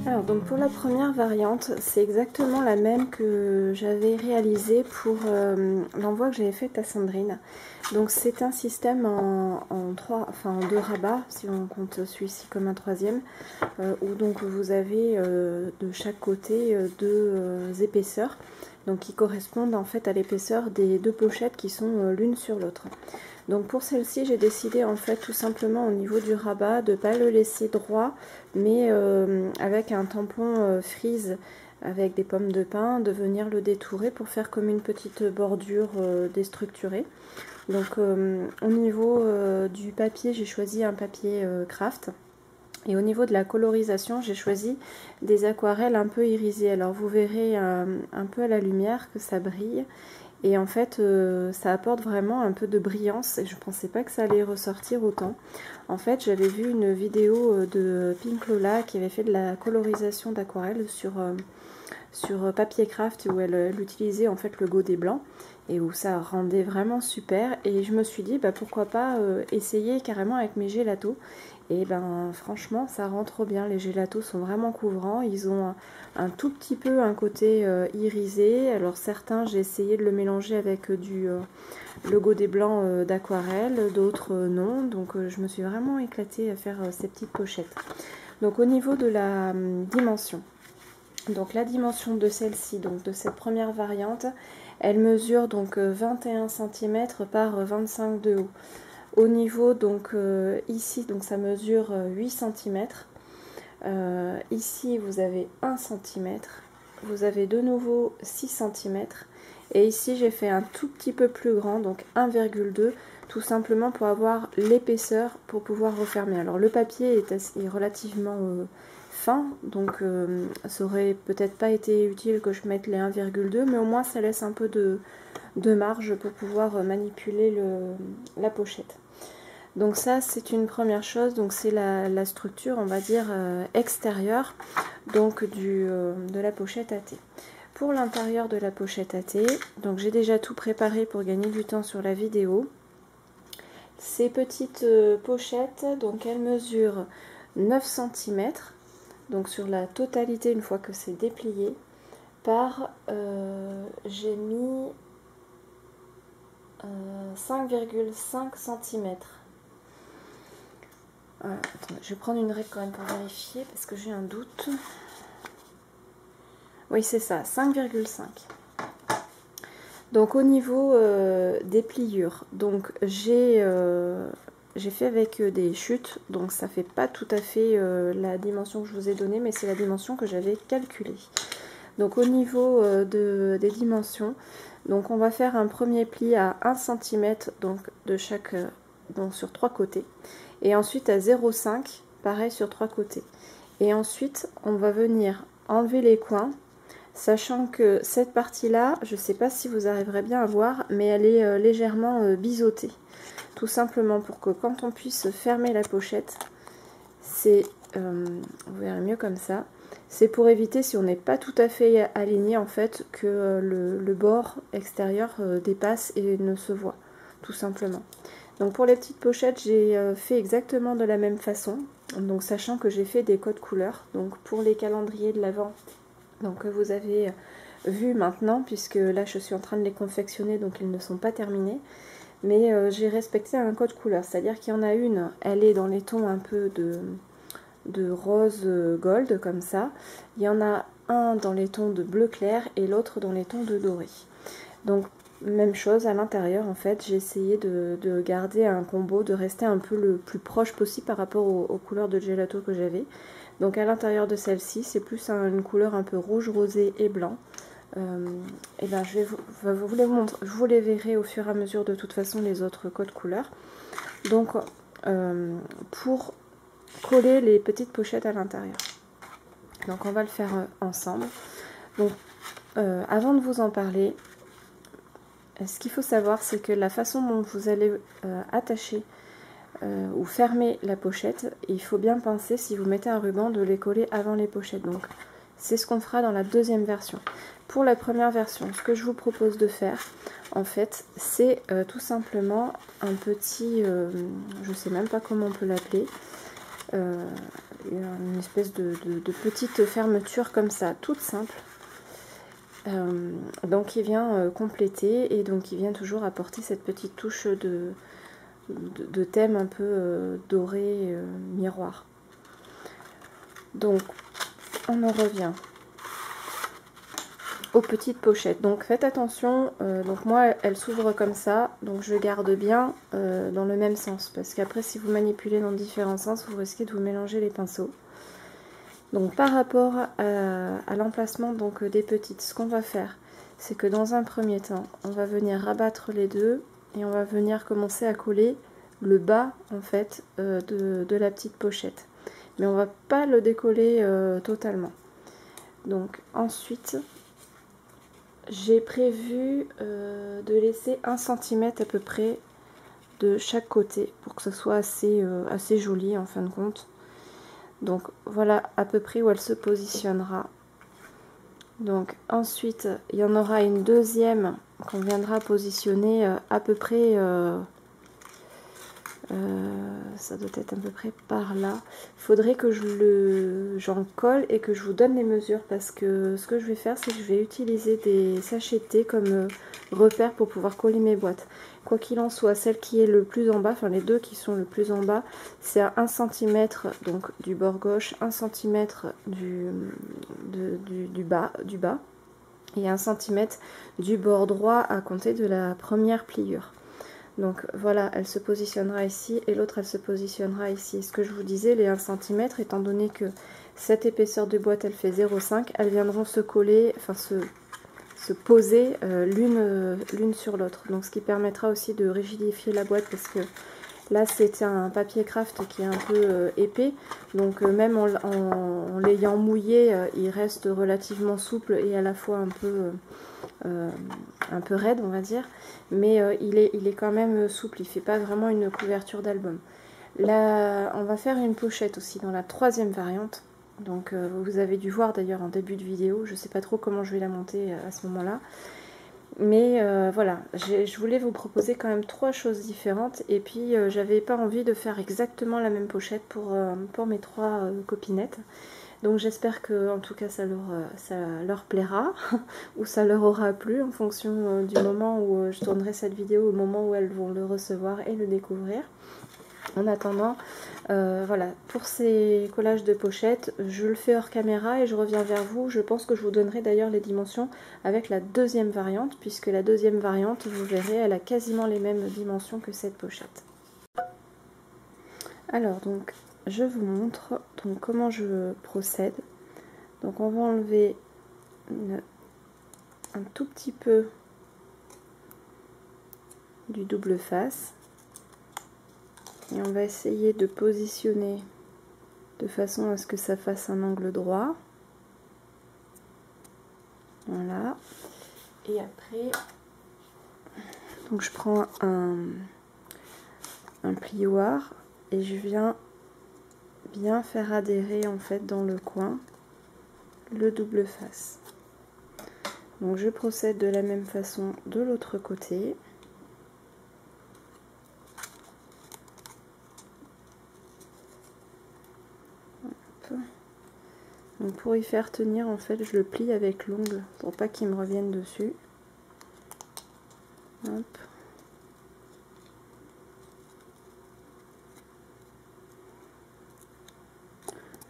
Alors donc pour la première variante, c'est exactement la même que j'avais réalisée pour l'envoi que j'avais fait à Sandrine. Donc c'est un système en deux rabats, si on compte celui-ci comme un troisième, où donc vous avez de chaque côté deux épaisseurs, donc qui correspondent en fait à l'épaisseur des deux pochettes qui sont l'une sur l'autre. Donc pour celle-ci, j'ai décidé en fait tout simplement au niveau du rabat de ne pas le laisser droit, mais avec un tampon frise avec des pommes de pin, de venir le détourer pour faire comme une petite bordure déstructurée. Donc au niveau du papier, j'ai choisi un papier craft. Et au niveau de la colorisation, j'ai choisi des aquarelles un peu irisées. Alors vous verrez un peu à la lumière que ça brille. Et en fait, ça apporte vraiment un peu de brillance et je ne pensais pas que ça allait ressortir autant. En fait, j'avais vu une vidéo de Pink Lola qui avait fait de la colorisation d'aquarelle sur papier craft où elle utilisait en fait le godet blanc et où ça rendait vraiment super. Et je me suis dit, bah, pourquoi pas essayer carrément avec mes gélatos. Et ben franchement ça rend trop bien, les gélatos sont vraiment couvrants, ils ont un tout petit peu un côté irisé. Alors certains j'ai essayé de le mélanger avec le godet blanc d'aquarelle, d'autres non, donc je me suis vraiment éclatée à faire ces petites pochettes. Donc au niveau de la dimension, donc la dimension de celle-ci, donc de cette première variante, elle mesure donc 21 cm par 25 de haut. Au niveau, donc ici, donc ça mesure 8 cm. Ici, vous avez 1 cm. Vous avez de nouveau 6 cm. Et ici, j'ai fait un tout petit peu plus grand, donc 1,2, tout simplement pour avoir l'épaisseur pour pouvoir refermer. Alors, le papier est relativement fin, donc ça aurait peut-être pas été utile que je mette les 1,2, mais au moins, ça laisse un peu de marge pour pouvoir manipuler la pochette. Donc ça c'est une première chose, donc c'est la structure on va dire extérieure donc de la pochette à thé. Pour l'intérieur de la pochette à thé, donc j'ai déjà tout préparé pour gagner du temps sur la vidéo. Ces petites pochettes, donc elles mesurent 9 cm, donc sur la totalité une fois que c'est déplié, par j'ai mis 5,5 cm. Attendez, je vais prendre une règle quand même pour vérifier parce que j'ai un doute. Oui, c'est ça, 5,5. Donc au niveau des pliures, donc j'ai fait avec des chutes, donc ça fait pas tout à fait la dimension que je vous ai donnée, mais c'est la dimension que j'avais calculée. Donc au niveau des dimensions, donc on va faire un premier pli à 1 cm donc de chaque donc sur 3 côtés. Et ensuite à 0,5, pareil sur 3 côtés. Et ensuite, on va venir enlever les coins, sachant que cette partie-là, je ne sais pas si vous arriverez bien à voir, mais elle est légèrement biseautée. Tout simplement pour que quand on puisse fermer la pochette, c'est, vous verrez mieux comme ça, c'est pour éviter, si on n'est pas tout à fait aligné, en fait, que le bord extérieur dépasse et ne se voit, tout simplement. Donc pour les petites pochettes, j'ai fait exactement de la même façon, donc sachant que j'ai fait des codes couleurs. Donc pour les calendriers de l'Avent, donc que vous avez vu maintenant, puisque là je suis en train de les confectionner, donc ils ne sont pas terminés. Mais j'ai respecté un code couleur, c'est-à-dire qu'il y en a une, elle est dans les tons un peu de rose gold comme ça. Il y en a un dans les tons de bleu clair et l'autre dans les tons de doré. Donc même chose à l'intérieur, en fait, j'ai essayé de garder un combo, de rester un peu le plus proche possible par rapport aux couleurs de gelato que j'avais. Donc à l'intérieur de celle-ci, c'est plus une couleur un peu rouge, rosé et blanc. Et ben je vous les montrer, je vous les verrai au fur et à mesure de toute façon les autres codes couleurs. Donc pour coller les petites pochettes à l'intérieur. Donc on va le faire ensemble. Donc avant de vous en parler, ce qu'il faut savoir, c'est que la façon dont vous allez attacher ou fermer la pochette, il faut bien penser, si vous mettez un ruban, de les coller avant les pochettes. Donc c'est ce qu'on fera dans la deuxième version. Pour la première version, ce que je vous propose de faire, en fait, c'est tout simplement un petit, je sais même pas comment on peut l'appeler, une espèce de petite fermeture comme ça, toute simple. Donc il vient compléter et donc il vient toujours apporter cette petite touche de thème un peu doré, miroir. Donc on en revient aux petites pochettes. Donc faites attention, donc moi elle s'ouvre comme ça, donc je garde bien dans le même sens, parce qu'après si vous manipulez dans différents sens, vous risquez de vous mélanger les pinceaux. Donc par rapport à l'emplacement donc des petites, ce qu'on va faire, c'est que dans un premier temps, on va venir rabattre les deux et on va venir commencer à coller le bas en fait de la petite pochette. Mais on va pas le décoller totalement. Donc ensuite, j'ai prévu de laisser 1 cm à peu près de chaque côté pour que ce soit assez joli en fin de compte. Donc voilà à peu près où elle se positionnera. Donc ensuite il y en aura une deuxième qu'on viendra positionner à peu près, ça doit être à peu près par là. Il faudrait que j'en colle et que je vous donne les mesures, parce que ce que je vais faire, c'est que je vais utiliser des sachets de thé comme repère pour pouvoir coller mes boîtes. Quoi qu'il en soit, celle qui est le plus en bas, enfin les deux qui sont le plus en bas, c'est à 1 cm donc du bord gauche, 1 cm du bas et 1 cm du bord droit à compter de la première pliure. Donc voilà, elle se positionnera ici et l'autre elle se positionnera ici. Ce que je vous disais, les 1 cm, étant donné que cette épaisseur de boîte elle fait 0,5, elles viendront se coller, enfin se poser l'une sur l'autre. Donc ce qui permettra aussi de rigidifier la boîte, parce que là c'est un papier craft qui est un peu épais, donc même en l'ayant mouillé, il reste relativement souple et à la fois un peu raide on va dire, mais il est quand même souple, il fait pas vraiment une couverture d'album. Là on va faire une pochette aussi dans la troisième variante, donc vous avez dû voir d'ailleurs en début de vidéo, je sais pas trop comment je vais la monter à ce moment là, mais voilà, je voulais vous proposer quand même 3 choses différentes, et puis j'avais pas envie de faire exactement la même pochette pour mes 3 copinettes. Donc j'espère que en tout cas ça leur plaira ou ça leur aura plu en fonction du moment où je tournerai cette vidéo, au moment où elles vont le recevoir et le découvrir. En attendant, voilà, pour ces collages de pochettes, je le fais hors caméra et je reviens vers vous. Je pense que je vous donnerai d'ailleurs les dimensions avec la deuxième variante, puisque la deuxième variante, vous verrez, elle a quasiment les mêmes dimensions que cette pochette. Alors donc, je vous montre donc comment je procède. Donc on va enlever un tout petit peu du double face et on va essayer de positionner de façon à ce que ça fasse un angle droit. Voilà. Et après, donc je prends un plioir et je viens bien faire adhérer en fait dans le coin le double face. Donc je procède de la même façon de l'autre côté. Hop. Donc pour y faire tenir, en fait, je le plie avec l'ongle pour pas qu'il me revienne dessus. Hop.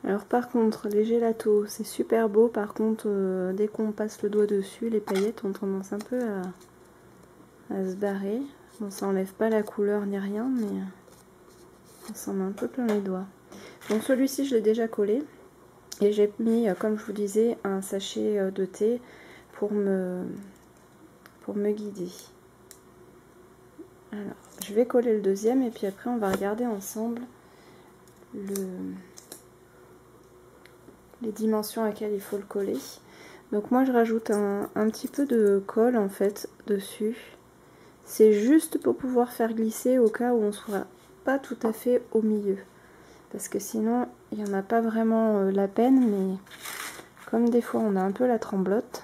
Alors par contre, les gélatos, c'est super beau. Par contre, dès qu'on passe le doigt dessus, les paillettes ont tendance un peu à se barrer. Bon, ça enlève pas la couleur ni rien, mais on s'en met un peu plein les doigts. Donc celui-ci, je l'ai déjà collé. Et j'ai mis, comme je vous disais, un sachet de thé pour me guider. Alors, je vais coller le deuxième et puis après on va regarder ensemble les dimensions à laquelle il faut le coller. Donc moi je rajoute un petit peu de colle en fait dessus. C'est juste pour pouvoir faire glisser au cas où on ne soit pas tout à fait au milieu. Parce que sinon il n'y en a pas vraiment la peine, mais comme des fois on a un peu la tremblote.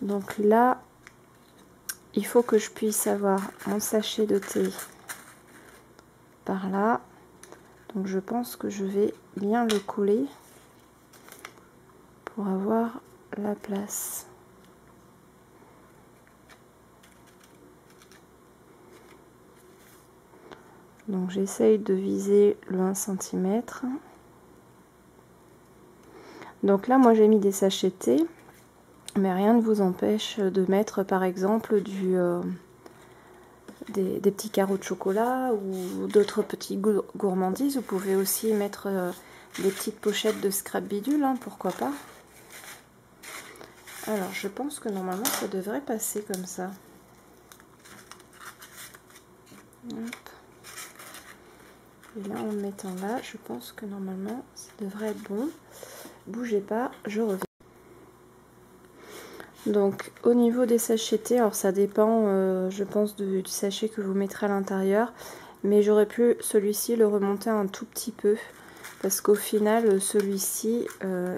Donc là, il faut que je puisse avoir mon sachet de thé par là. Donc je pense que je vais bien le coller pour avoir la place. Donc j'essaye de viser le 1 cm. Donc là moi j'ai mis des sachets de thé, mais rien ne vous empêche de mettre par exemple des petits carreaux de chocolat ou d'autres petits gourmandises. Vous pouvez aussi mettre des petites pochettes de scrap bidule, hein, pourquoi pas. Alors je pense que normalement ça devrait passer comme ça. Hop. Et là en le mettant là, je pense que normalement ça devrait être bon. Bougez pas, je reviens. Donc au niveau des sachets thé, alors ça dépend je pense du sachet que vous mettrez à l'intérieur, mais j'aurais pu celui-ci le remonter un tout petit peu, parce qu'au final celui-ci,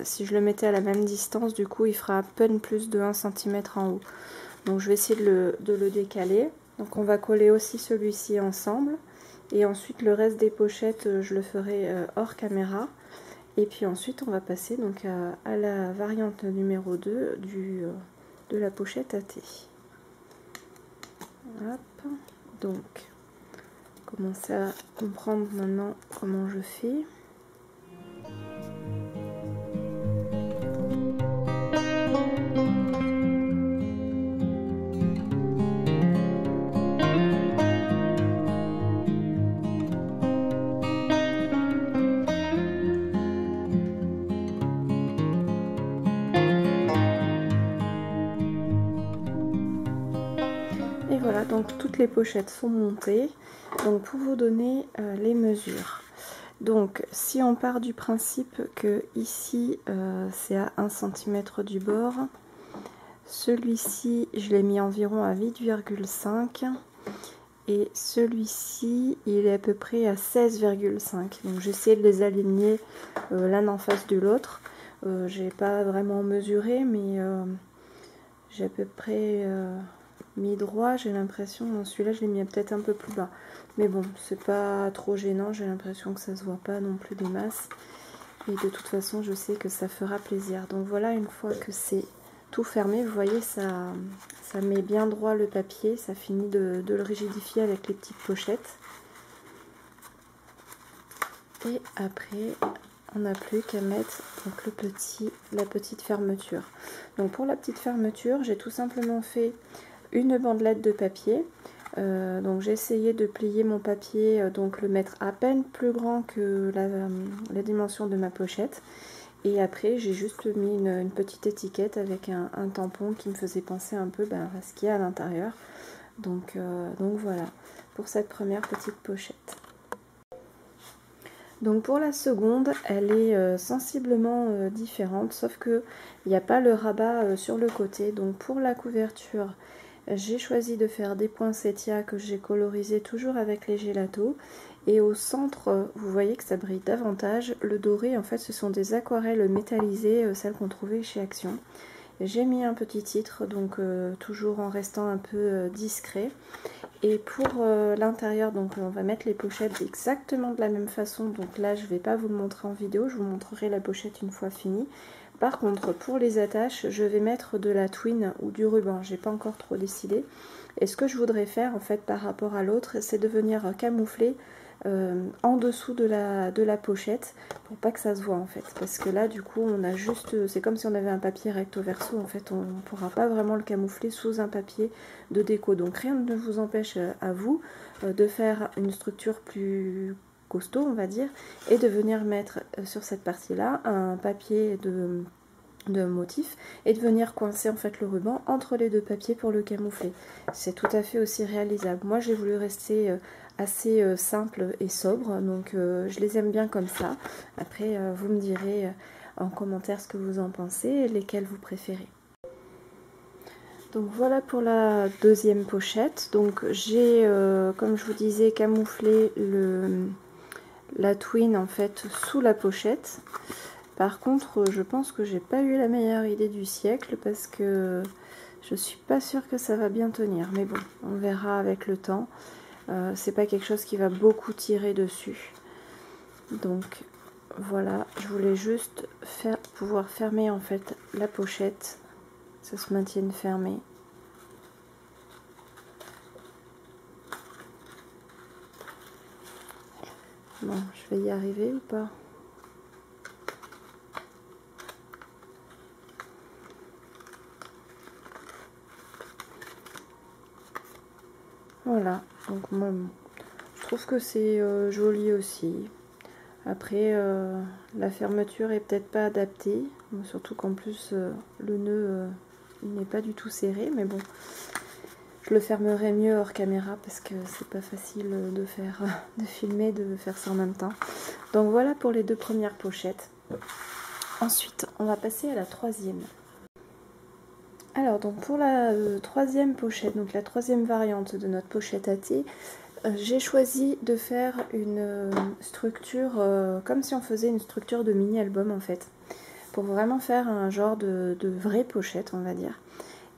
si je le mettais à la même distance, du coup il fera à peine plus de 1 cm en haut. Donc je vais essayer de le décaler. Donc on va coller aussi celui-ci ensemble, et ensuite le reste des pochettes je le ferai hors caméra. Et puis ensuite on va passer donc à la variante numéro 2 de la pochette à thé. Hop. Donc commencez à comprendre maintenant comment je fais. Et voilà, donc toutes les pochettes sont montées. Donc pour vous donner les mesures. Donc si on part du principe que ici c'est à 1 cm du bord, celui-ci je l'ai mis environ à 8,5 et celui-ci il est à peu près à 16,5. Donc j'essaie de les aligner l'un en face de l'autre. J'ai pas vraiment mesuré, mais j'ai à peu près mis droit, j'ai l'impression. Celui-là je l'ai mis peut-être un peu plus bas, mais bon c'est pas trop gênant, j'ai l'impression que ça se voit pas non plus des masses, et de toute façon je sais que ça fera plaisir. Donc voilà, une fois que c'est tout fermé, vous voyez ça met bien droit le papier, ça finit de le rigidifier avec les petites pochettes, et après on n'a plus qu'à mettre donc la petite fermeture. Donc pour la petite fermeture, j'ai tout simplement fait une bandelette de papier. Donc j'ai essayé de plier mon papier, donc le mettre à peine plus grand que la dimension de ma pochette. Et après j'ai juste mis une petite étiquette avec un tampon qui me faisait penser un peu à ce qu'il y a à l'intérieur. Donc voilà pour cette première petite pochette. Donc pour la seconde, elle est sensiblement différente, sauf que il n'y a pas le rabat sur le côté. Donc pour la couverture, j'ai choisi de faire des poinsettias que j'ai colorisés toujours avec les gélatos. Et au centre, vous voyez que ça brille davantage. Le doré, en fait, ce sont des aquarelles métallisées, celles qu'on trouvait chez Action. J'ai mis un petit titre, donc toujours en restant un peu discret. Et pour l'intérieur, donc on va mettre les pochettes exactement de la même façon. Donc là, je ne vais pas vous le montrer en vidéo, je vous montrerai la pochette une fois finie. Par contre, pour les attaches, je vais mettre de la twine ou du ruban. J'ai pas encore trop décidé. Et ce que je voudrais faire en fait par rapport à l'autre, c'est de venir camoufler en dessous de la pochette pour pas que ça se voit en fait, parce que là du coup on a juste, c'est comme si on avait un papier recto verso en fait, on pourra pas vraiment le camoufler sous un papier de déco. Donc rien ne vous empêche à vous de faire une structure plus costaud on va dire, et de venir mettre sur cette partie là un papier de motif et de venir coincer en fait le ruban entre les deux papiers pour le camoufler. C'est tout à fait aussi réalisable. Moi j'ai voulu rester assez simple et sobre, donc je les aime bien comme ça. Après vous me direz en commentaire ce que vous en pensez et lesquels vous préférez. Donc voilà pour la deuxième pochette. Donc j'ai comme je vous disais camouflé la twine en fait sous la pochette. Par contre, je pense que j'ai pas eu la meilleure idée du siècle parce que je suis pas sûre que ça va bien tenir. Mais bon, on verra avec le temps. C'est pas quelque chose qui va beaucoup tirer dessus. Donc voilà, je voulais juste pouvoir fermer en fait la pochette, ça se maintienne fermé. Bon, je vais y arriver ou pas? Voilà, donc moi, je trouve que c'est joli aussi. Après, la fermeture est peut-être pas adaptée, surtout qu'en plus le nœud il n'est pas du tout serré, mais bon, je le fermerai mieux hors caméra parce que c'est pas facile de filmer, de faire ça en même temps. Donc voilà pour les deux premières pochettes. Ensuite, on va passer à la troisième. Alors donc pour la troisième pochette, donc la troisième variante de notre pochette à thé, j'ai choisi de faire une structure comme si on faisait une structure de mini-album en fait, pour vraiment faire un genre de vraie pochette on va dire.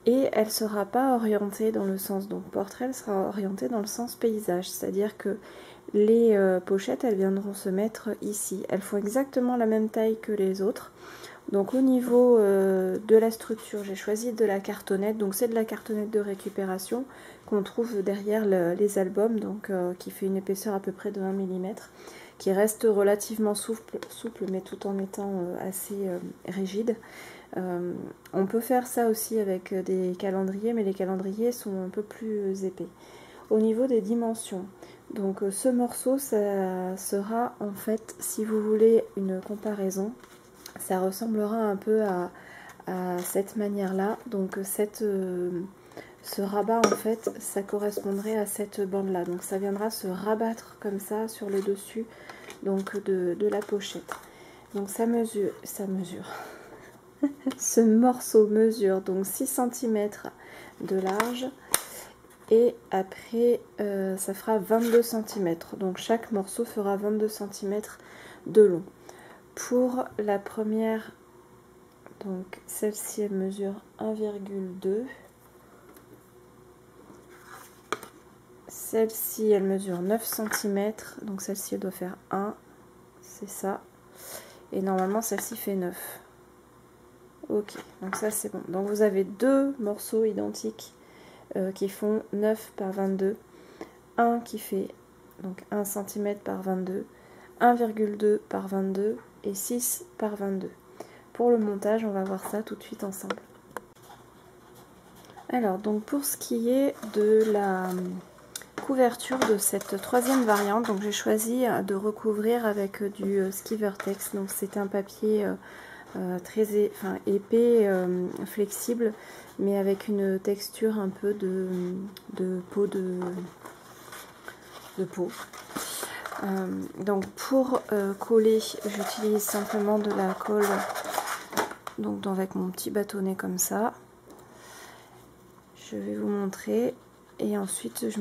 Et elle sera pas orientée dans le sens donc portrait, elle sera orientée dans le sens paysage, c'est-à-dire que les pochettes elles viendront se mettre ici. Elles font exactement la même taille que les autres. Donc au niveau de la structure, j'ai choisi de la cartonnette, donc c'est de la cartonnette de récupération qu'on trouve derrière les albums, donc qui fait une épaisseur à peu près de 1 mm, qui reste relativement souple mais tout en étant assez rigide. On peut faire ça aussi avec des calendriers, mais les calendriers sont un peu plus épais. Au niveau des dimensions, donc ce morceau, ça sera en fait, si vous voulez une comparaison, ça ressemblera un peu à cette manière-là. Donc ce rabat, en fait, ça correspondrait à cette bande-là. Donc ça viendra se rabattre comme ça sur le dessus donc de la pochette. Donc ça mesure. Ce morceau mesure donc 6 cm de large. Et après, ça fera 22 cm. Donc chaque morceau fera 22 cm de long. Pour la première, donc celle-ci elle mesure 1,2. Celle-ci elle mesure 9 cm. Donc celle-ci elle doit faire 1. C'est ça. Et normalement celle-ci fait 9. Ok, donc ça c'est bon. Donc vous avez deux morceaux identiques qui font 9 par 22. Un qui fait donc 1 cm par 22. 1,2 par 22 et 6 par 22. Pour le montage, on va voir ça tout de suite ensemble. Alors, donc pour ce qui est de la couverture de cette troisième variante, donc j'ai choisi de recouvrir avec du Skivertex. Donc c'est un papier très épais, flexible, mais avec une texture un peu de peau de peau. Donc pour coller, j'utilise simplement de la colle, donc avec mon petit bâtonnet comme ça. Je vais vous montrer et ensuite je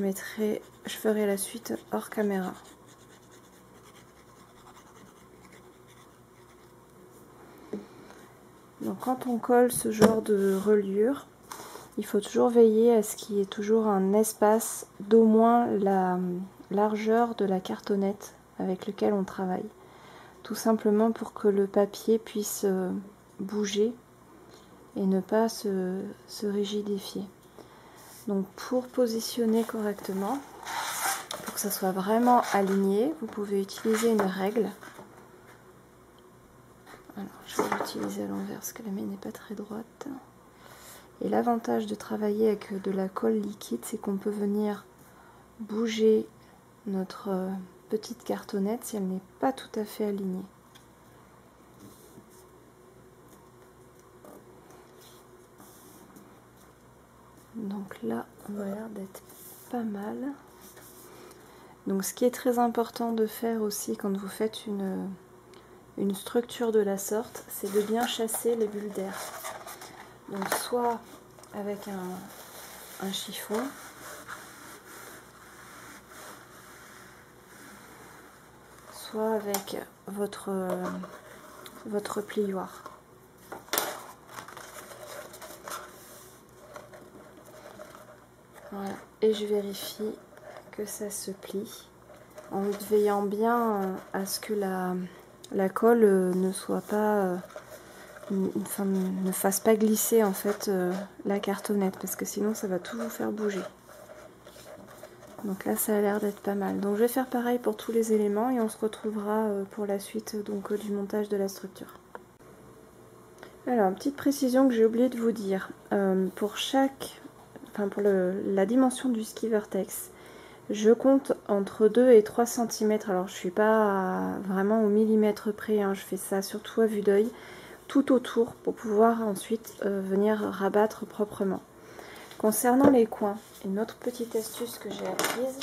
ferai la suite hors caméra. Donc quand on colle ce genre de reliure, il faut toujours veiller à ce qu'il y ait toujours un espace d'au moins la largeur de la cartonnette avec lequel on travaille. Tout simplement pour que le papier puisse bouger et ne pas se rigidifier. Donc pour positionner correctement, pour que ça soit vraiment aligné, vous pouvez utiliser une règle. Alors je vais l'utiliser à l'envers parce que la mienne n'est pas très droite. Et l'avantage de travailler avec de la colle liquide, c'est qu'on peut venir bouger notre petite cartonnette si elle n'est pas tout à fait alignée. Donc là, on a l'air d'être pas mal. Donc ce qui est très important de faire aussi quand vous faites une structure de la sorte, c'est de bien chasser les bulles d'air. Donc soit avec un chiffon, soit avec votre plioir. Voilà. Et je vérifie que ça se plie. en veillant bien à ce que la colle ne soit pas, enfin, ne fasse pas glisser en fait la cartonnette, parce que sinon ça va tout vous faire bouger. Donc là ça a l'air d'être pas mal. Donc je vais faire pareil pour tous les éléments et on se retrouvera pour la suite donc du montage de la structure. Alors, petite précision que j'ai oublié de vous dire, pour la dimension du ski vertex, je compte entre 2 et 3 cm. Alors je suis pas vraiment au millimètre près, hein. Je fais ça surtout à vue d'œil, tout autour, pour pouvoir ensuite venir rabattre proprement. Concernant les coins, une autre petite astuce que j'ai apprise,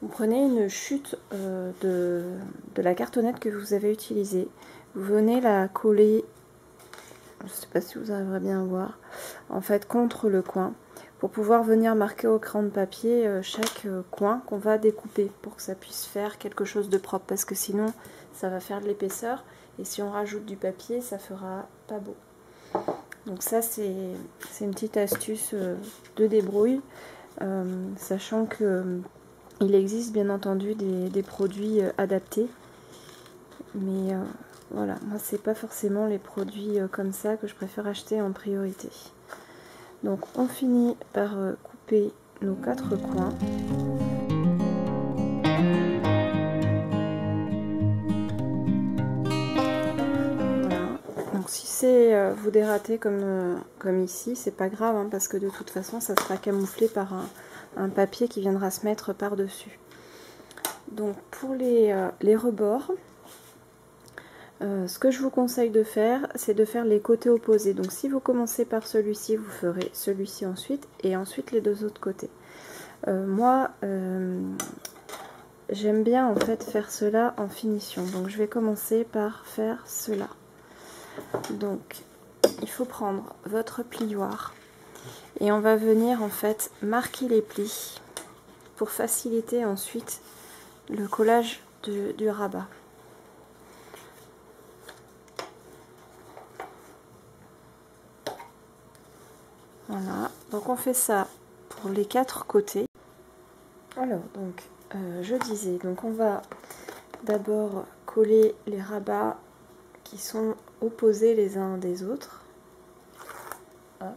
vous prenez une chute de la cartonnette que vous avez utilisée, vous venez la coller, je ne sais pas si vous arriverez bien à voir, en fait contre le coin, pour pouvoir venir marquer au crayon de papier chaque coin qu'on va découper, pour que ça puisse faire quelque chose de propre, parce que sinon ça va faire de l'épaisseur, et si on rajoute du papier, ça fera pas beau. Donc ça c'est une petite astuce de débrouille, sachant que il existe bien entendu des produits adaptés, mais voilà, moi c'est pas forcément les produits comme ça que je préfère acheter en priorité. Donc on finit par couper nos 4 coins. Voilà. Donc si c'est vous dérater comme ici, c'est pas grave, hein, parce que de toute façon ça sera camouflé par un papier qui viendra se mettre par dessus. Donc pour les rebords, ce que je vous conseille de faire, c'est de faire les côtés opposés. Donc si vous commencez par celui-ci, vous ferez celui-ci ensuite, et ensuite les deux autres côtés. Moi, j'aime bien en fait faire cela en finition. Donc je vais commencer par faire cela. Donc il faut prendre votre plioir, et on va venir en fait marquer les plis, pour faciliter ensuite le collage du rabat. Voilà, donc on fait ça pour les 4 côtés. Alors, donc, je disais, donc on va d'abord coller les rabats qui sont opposés les uns des autres. Hop.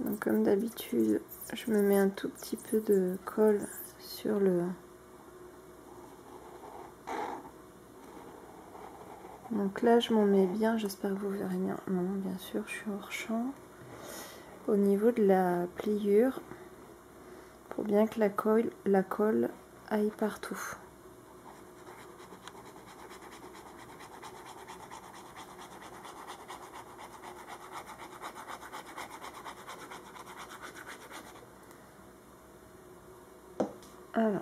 Donc comme d'habitude, je me mets un tout petit peu de colle sur le... Donc là je m'en mets bien, j'espère que vous verrez bien. Non, bien sûr, je suis hors champ. Au niveau de la pliure, pour bien que la colle aille partout. Alors,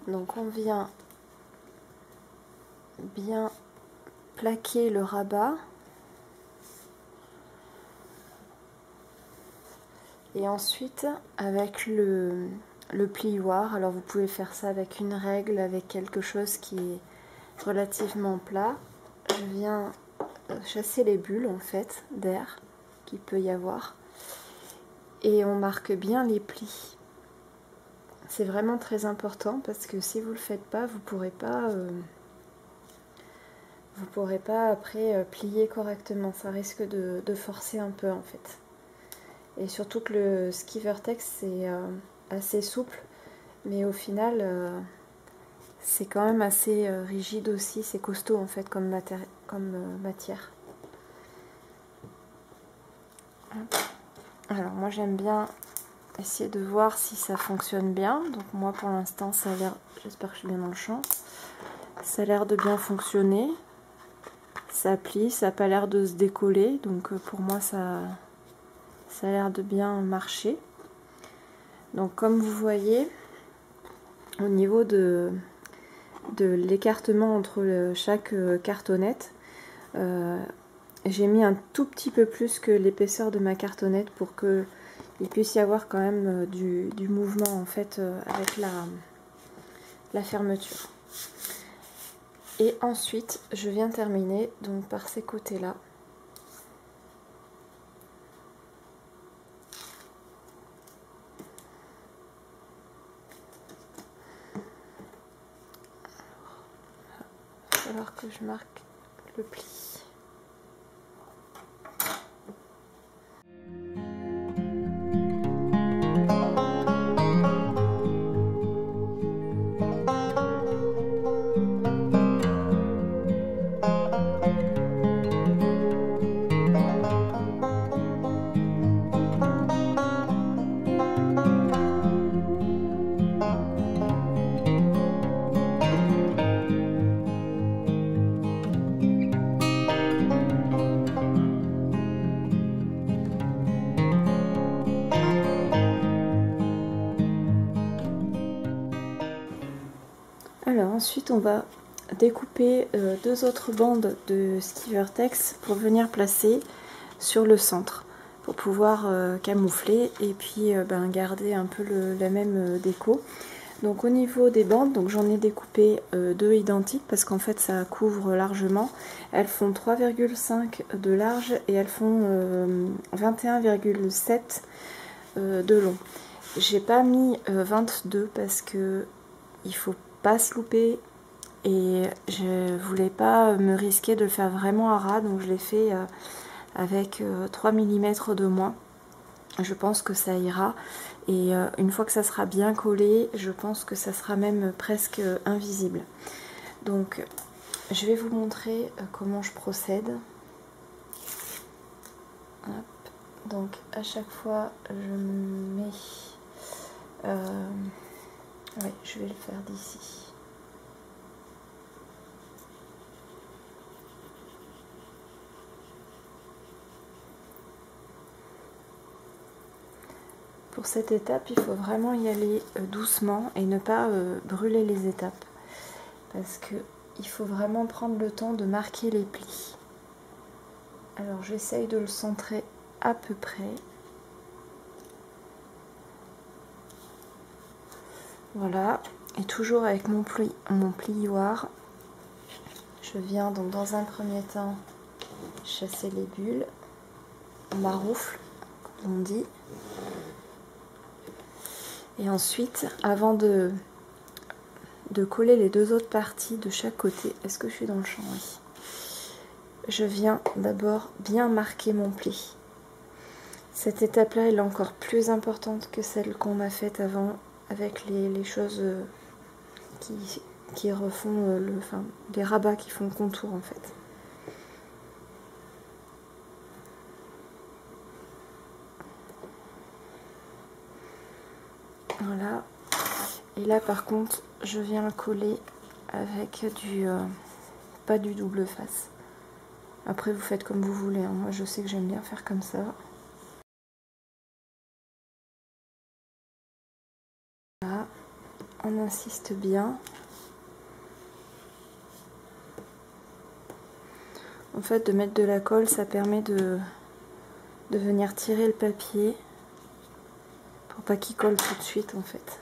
donc on vient bien plaquer le rabat, et ensuite avec le plioir, alors vous pouvez faire ça avec une règle, avec quelque chose qui est relativement plat, je viens chasser les bulles en fait d'air qu'il peut y avoir, et on marque bien les plis. C'est vraiment très important, parce que si vous ne le faites pas, vous pourrez pas après plier correctement, ça risque de forcer un peu en fait. Et surtout que le ski vertex c'est assez souple, mais au final c'est quand même assez rigide aussi, c'est costaud en fait comme matière. Alors moi j'aime bien essayer de voir si ça fonctionne bien. Donc moi pour l'instant ça a l'air, j'espère que je suis bien dans le champ, ça a l'air de bien fonctionner, ça plie, ça n'a pas l'air de se décoller, donc pour moi ça a l'air de bien marcher. Donc comme vous voyez, au niveau de l'écartement entre chaque cartonnette, j'ai mis un tout petit peu plus que l'épaisseur de ma cartonnette, pour que il puisse y avoir quand même du mouvement en fait avec la fermeture. Et ensuite je viens terminer donc par ces côtés là. falloir que je marque le pli. Alors ensuite on va découper deux autres bandes de ski vertex pour venir placer sur le centre pour pouvoir camoufler et puis garder un peu la même déco. Donc au niveau des bandes, donc j'en ai découpé deux identiques parce qu'en fait ça couvre largement. Elles font 3,5 de large et elles font 21,7 de long. J'ai pas mis 22 parce que il faut pas se louper et je voulais pas me risquer de le faire vraiment à ras, donc je l'ai fait avec 3 mm de moins. Je pense que ça ira et une fois que ça sera bien collé, je pense que ça sera même presque invisible. Donc je vais vous montrer comment je procède. Hop. Donc à chaque fois je mets ouais, je vais le faire d'ici. Pour cette étape, il faut vraiment y aller doucement et ne pas brûler les étapes. Parce que il faut vraiment prendre le temps de marquer les plis. Alors j'essaye de le centrer à peu près. Voilà, et toujours avec mon plioir, je viens donc dans un premier temps chasser les bulles, maroufle, comme on dit. Et ensuite, avant de coller les deux autres parties de chaque côté, est-ce que je suis dans le champ? Oui. Je viens d'abord bien marquer mon pli. Cette étape-là, elle est encore plus importante que celle qu'on a faite avant, avec les choses qui refont les rabats qui font le contour en fait. Voilà. Et là par contre, je viens le coller avec pas du double face. Après vous faites comme vous voulez, hein. Moi je sais que j'aime bien faire comme ça. Voilà. On insiste bien. En fait, de mettre de la colle, ça permet de venir tirer le papier pour pas qu'il colle tout de suite en fait.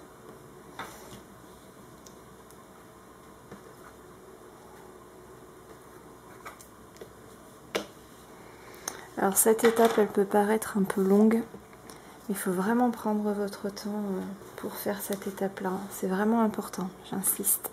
Alors cette étape, elle peut paraître un peu longue. Il faut vraiment prendre votre temps pour faire cette étape-là. C'est vraiment important, j'insiste.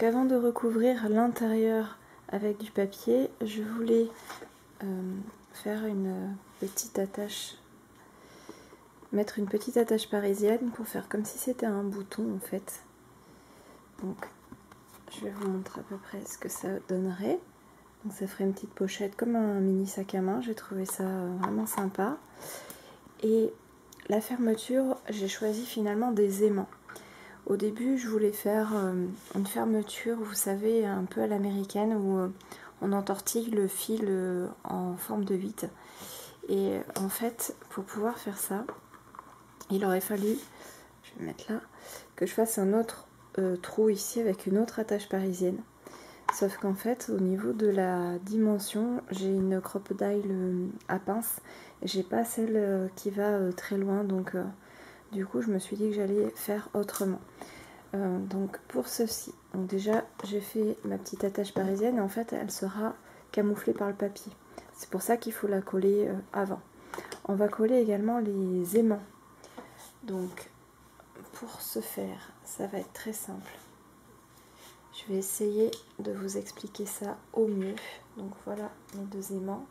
Donc avant de recouvrir l'intérieur avec du papier, je voulais faire une petite attache, mettre une petite attache parisienne pour faire comme si c'était un bouton en fait. Donc je vais vous montrer à peu près ce que ça donnerait. Donc ça ferait une petite pochette comme un mini sac à main, j'ai trouvé ça vraiment sympa. Et la fermeture, j'ai choisi finalement des aimants. Au début, je voulais faire une fermeture, vous savez, un peu à l'américaine, où on entortille le fil en forme de 8. Et en fait, pour pouvoir faire ça, il aurait fallu, je vais mettre là, que je fasse un autre trou ici avec une autre attache parisienne. Sauf qu'en fait, au niveau de la dimension, j'ai une crocodile à pince et j'ai pas celle qui va très loin, donc du coup, je me suis dit que j'allais faire autrement. Donc pour ceci, donc déjà j'ai fait ma petite attache parisienne et en fait elle sera camouflée par le papier. C'est pour ça qu'il faut la coller avant. On va coller également les aimants. Donc pour ce faire, ça va être très simple. Je vais essayer de vous expliquer ça au mieux. Donc voilà mes deux aimants.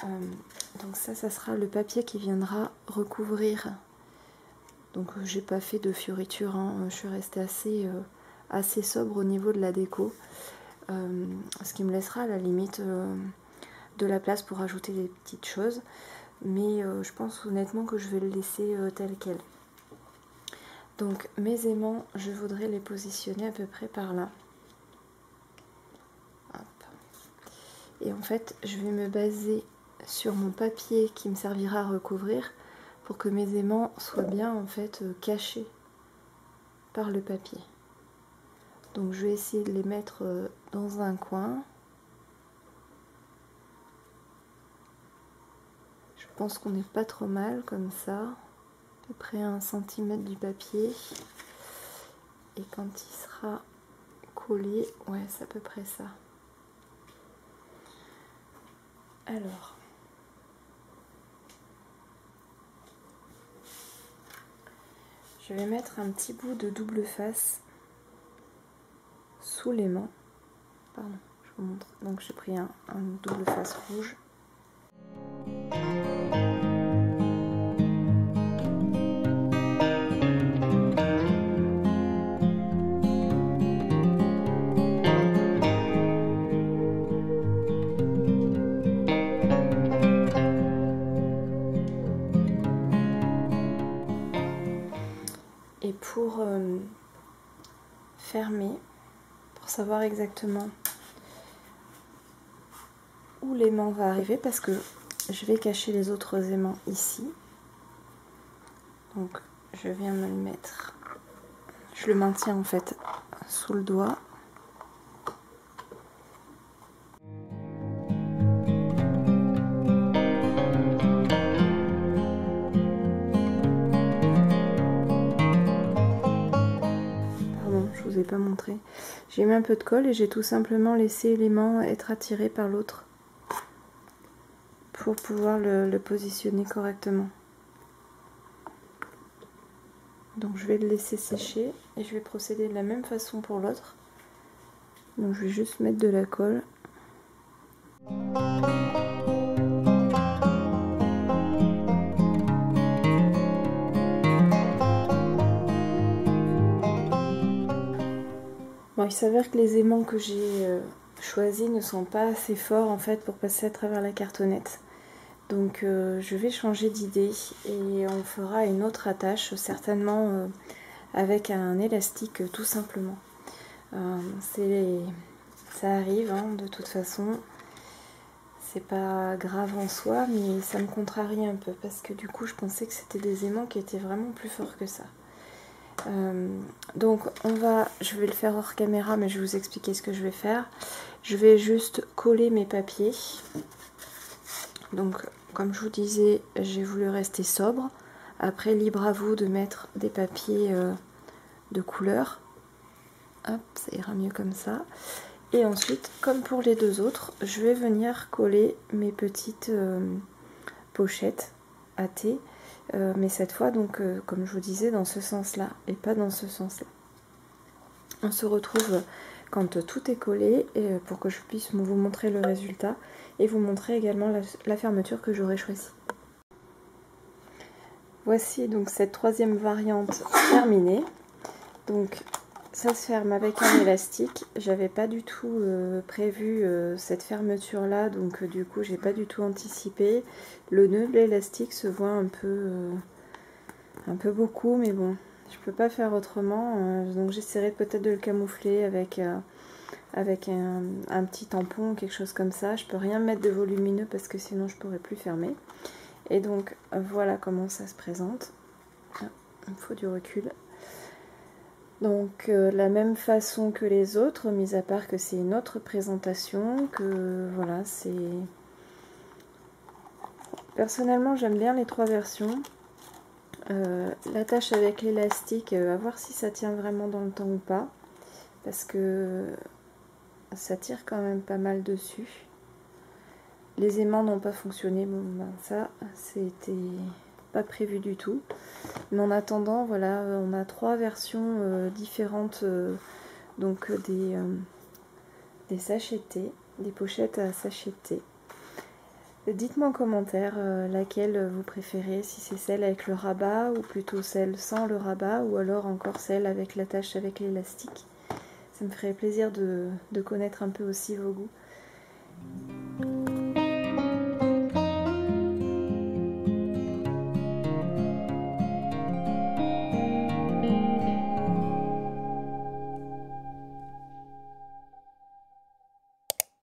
Donc ça sera le papier qui viendra recouvrir. Donc j'ai pas fait de fioriture, hein. Je suis restée assez sobre au niveau de la déco. Ce qui me laissera à la limite de la place pour ajouter des petites choses. Mais je pense honnêtement que je vais le laisser tel quel. Donc mes aimants, je voudrais les positionner à peu près par là. Hop. Et en fait, je vais me baser sur mon papier qui me servira à recouvrir pour que mes aimants soient bien en fait cachés par le papier. Donc je vais essayer de les mettre dans un coin. Je pense qu'on n'est pas trop mal comme ça. À peu près 1 cm du papier. Et quand il sera collé, ouais, c'est à peu près ça. Alors, je vais mettre un petit bout de double face sous l'aimant. Pardon, je vous montre. Donc j'ai pris un double face rouge. Et pour fermer, pour savoir exactement où l'aimant va arriver, parce que je vais cacher les autres aimants ici. Donc je viens me le mettre, je le maintiens en fait sous le doigt. Pas montré. J'ai mis un peu de colle et j'ai tout simplement laissé l'aimant être attiré par l'autre pour pouvoir le positionner correctement. Donc je vais le laisser sécher et je vais procéder de la même façon pour l'autre. Donc je vais juste mettre de la colle. Bon, il s'avère que les aimants que j'ai choisis ne sont pas assez forts en fait pour passer à travers la cartonnette. Donc je vais changer d'idée et on fera une autre attache, certainement avec un élastique tout simplement. Ça arrive hein, de toute façon, c'est pas grave en soi, mais ça me contrarie un peu parce que du coup je pensais que c'était des aimants qui étaient vraiment plus forts que ça. Donc je vais le faire hors caméra, mais je vais vous expliquer ce que je vais faire. Je vais juste coller mes papiers. Donc comme je vous disais, j'ai voulu rester sobre. Après, libre à vous de mettre des papiers de couleur. Hop, ça ira mieux comme ça. Et ensuite, comme pour les deux autres, je vais venir coller mes petites pochettes à thé. Mais cette fois, donc, comme je vous disais, dans ce sens-là et pas dans ce sens-là. On se retrouve quand tout est collé et pour que je puisse vous montrer le résultat et vous montrer également la fermeture que j'aurais choisie. Voici donc cette troisième variante terminée. Donc ça se ferme avec un élastique. J'avais pas du tout prévu cette fermeture là, donc du coup j'ai pas du tout anticipé. Le nœud de l'élastique se voit un peu beaucoup, mais bon, je peux pas faire autrement. Donc j'essaierai peut-être de le camoufler avec un petit tampon, quelque chose comme ça. Je peux rien mettre de volumineux parce que sinon je pourrais plus fermer. Et donc voilà comment ça se présente. Il me faut du recul. Donc la même façon que les autres, mis à part que c'est une autre présentation, que voilà, c'est... Personnellement j'aime bien les trois versions. L'attache avec l'élastique, à voir si ça tient vraiment dans le temps ou pas, parce que ça tire quand même pas mal dessus. Les aimants n'ont pas fonctionné, bon ben ça c'était pas prévu du tout. Mais en attendant, voilà, on a trois versions différentes, donc des sachets, des pochettes à sachets. Dites-moi en commentaire laquelle vous préférez, si c'est celle avec le rabat ou plutôt celle sans le rabat ou alors encore celle avec l'attache avec l'élastique. Ça me ferait plaisir de connaître un peu aussi vos goûts.